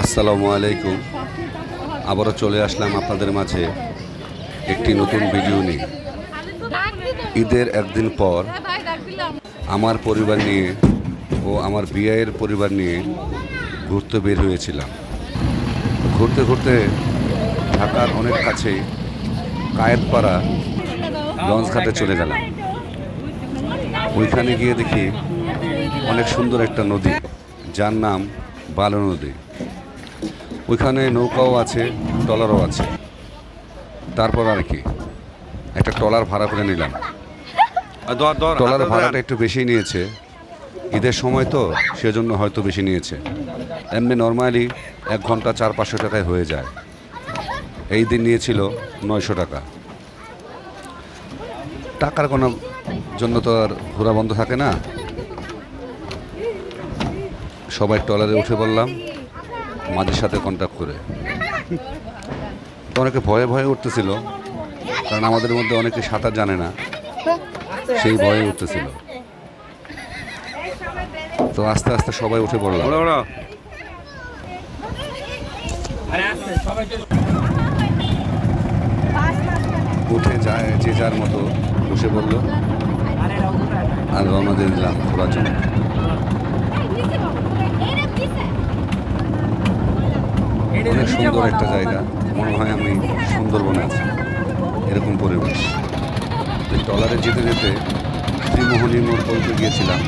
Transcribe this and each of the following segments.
আসসালামু আলাইকুম। আবারও চলে আসলাম আপনাদের মাঝে একটি নতুন ভিডিও নিয়ে। ঈদের একদিন পর আমার পরিবার নিয়ে ও আমার বিয়ের পরিবার নিয়ে ঘুরতে বের হয়েছিলাম। ঘুরতে ঘুরতে ঢাকার অনেক কাছেই কায়েতপাড়া লঞ্চ ঘাটে চলে গেলাম। ওইখানে গিয়ে দেখি অনেক সুন্দর একটা নদী, যার নাম বালু নদী। ওইখানে নৌকাও আছে, ট্রলারও আছে। তারপর আর কি, একটা ট্রলার ভাড়া করে নিলাম। ট্রলার ভাড়াটা একটু বেশি নিয়েছে, ঈদের সময় তো সেজন্য হয়তো বেশি নিয়েছে। এমনি নর্মালি 1 ঘন্টা 400-500 টাকায় হয়ে যায়। এই দিন নিয়েছিল 900 টাকা। টাকার কোনো জন্য তো আর ঘোরা বন্ধ থাকে না। সবাই ট্রলারে উঠে পড়লাম মাঝির সাথে কন্ট্যাক্ট করে। তো অনেকে ভয়ে ভয়ে উঠতেছিল, কারণ আমাদের মধ্যে অনেকে সাঁতার জানে না, সেই ভয়ে উঠতেছিল। তো আস্তে আস্তে সবাই উঠে পড়লাম। উঠে যায় যে যার মতো বসে পড়ল আর রওনা দিয়ে দিলাম ঘোরার জন্য। অনেক সুন্দর একটা জায়গা, মনে হয় আমি সুন্দরবনে আছি, এরকম পরিবেশ। ট্রলারে যেতে যেতে ত্রিমোহনী মোড় পর্যন্ত গিয়েছিলাম।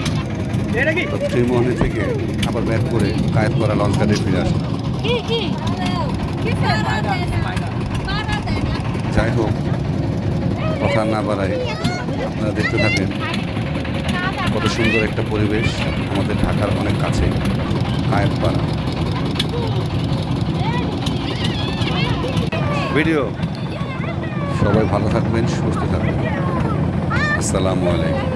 তো ত্রিমোহনী থেকে আবার ব্যাক করে কায়েতপাড়া লঞ্চ ঘাটে ফিরে আসলাম। যাই হোক, কথা না বাড়াই, আপনারা দেখতে থাকেন কত সুন্দর একটা পরিবেশ আমাদের ঢাকার অনেক কাছে কায়েতপাড়া। ভিডিও সবাই ভালো থাকবেন, সুস্থ থাকবেন। আসসালামু আলাইকুম।